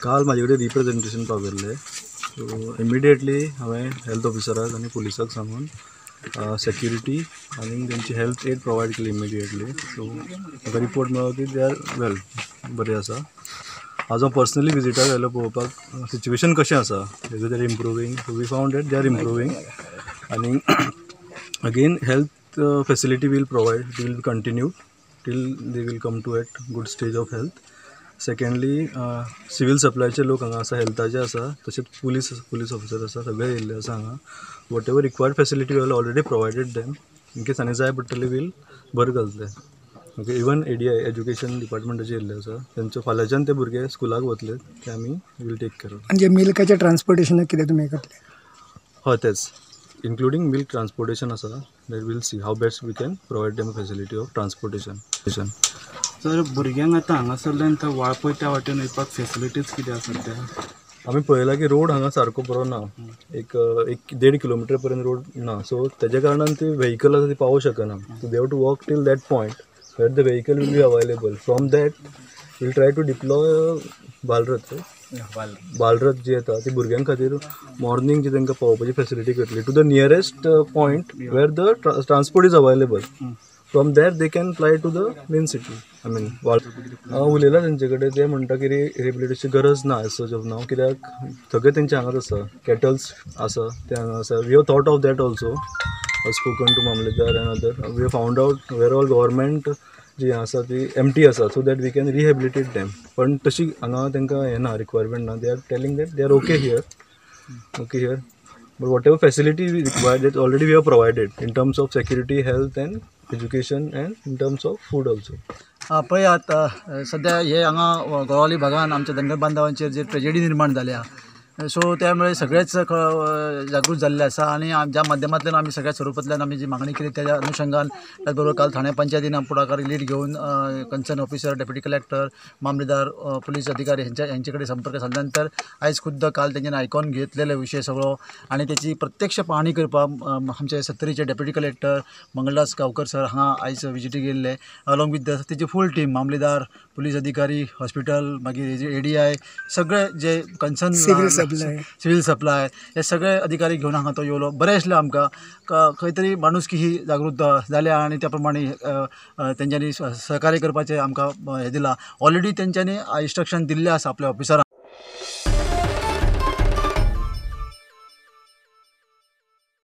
काल माझे कडेन रिप्रेजेंटेशन पावयल्लें सो इमिडिएटली हांवें हेल्थ ऑफिसराक आनी पुलिसाक सांगून सेक्युरिटी आनी तेंची हेल्थ एड प्रोवायड केली इमिडिएटली. सो म्हाका रिपोर्ट मेळ्ळो की दे आर वेल बरें आसा. आज हांव पर्सनली विजिटाक आयलो पळोवपाक सिच्युएशन कशें आसा they are improving. So we found that they are improving आनी again health facility will be continued till they will come to at good stage of health. Secondly civil सप्लायचे लोक हांगा आसा, हेल्थाचे आसा, तशेंच पुलीस ऑफिसर आसा, सगळे येयल्ले आसा हांगा. Whatever required facility we already provided them. In case आनी जाय पडटली वील बरें घालतले. ओके, इवन ADI एज्युकेशन डिपार्टमेंटाचे येयल्ले आसा, तेंचे फाल्यांच्यान ते भुरगे स्कुलाक वतले ते आमी वील टेक केअर ऑफ. म्हणजे मिल्काच्या ट्रान्सपोर्टेशनाक कितें तुमी करतले? हय तेच इन्क्लुडींग मिल्क ट्रान्सपोर्टेशन आसा. That will see how best we can provide them facility of transportation. Sir भुरग्यांक आतां हांगासरल्यान थंय वाळपय त्या वाटेन वयपाक फेसिलिटीज कितें आसात त्या? आमी पळयलां की रोड हांगा सारको बरो ना. एक 1.5 किलोमिटर पर्यंत रोड ना. सो तेज्या कारणान ती व्हेहिकल आसा ती पावूंक शकना. So they have to walk till that point where the vehicle will be available. From that will try to deploy Balrath जी येता ती भुरग्यां खातीर मॉर्निंग जी तांकां पावोवपाची फेसिलिटी करतली to the nearest point where the transport is available. From there they can fly to the main city. I mean हांव उलयलां तेंचे कडेन. ते म्हणटा की रिहेबिलिटेशनची गरज ना एज सच ऑफ नाव, कित्याक सगळे तेंचे हांगाच आसा, कॅटल्स आसा ते हांगा आसा. We have thought of that also. Spoken to मामलेदार and other. We have found out where all government जी आसा ती एम्प्टी आसा so that we can rehabilitate them. पण तशी हांगा तांकां हें ना, रिक्वायरमेंट ना. They are telling that they are okay here. But whatever facility we require, that already we have provided in terms of security, health and education, and in terms of food also. पळयात सध्या हे हांगा गोवाली भागात आमच्या धनगर बांधवांचेर जे tragedy निर्माण जाल्या so त्यामुळे सगळेच जागृत जाल्ले आसा आणि ज्या माध्यमांतल्यान आमी सगळ्या स्वरूपांतल्यान आमी जी मागणी केली त्याच्या अनुषंगान त्याचबरोबर काल ठाणे पंचायतीन पुढाकार लीड घेऊन कन्सर्न ऑफिसर, डेप्युटी कलेक्टर, मामलेदार, पोलीस अधिकारी यांचे कडेन संपर्क साधल्यानंतर आयज खुद्द काल तेंच्यानी आयकून घेतलेलो विषय सगळो आणि त्याची प्रत्यक्ष पाहणी करपाक आमचे सत्तरीचे deputy collector Mangaldas Gaonkar sir हांगा आयज विजिटीक येयल्ले अलॉंग विथ तेची फूल टीम, मामलेदार, पोलीस अधिकारी, हॉस्पिटल, मागीर ADI, सगळे जे कन्सर्न सिव्हिल सप्लाय हे सगळे अधिकारी घेऊन हांगा तो येयलो. बरें आसलें आमकां खंय तरी माणुसकी ही जागृत जाल्या आणि त्या प्रमाणे तेंच्यांनी सहकार्य करपाचें आमकां हें दिलां. ऑलरेडी तेंच्यांनी इन्स्ट्रक्शन दिल्लें आसा आपल्या ऑफिसरांक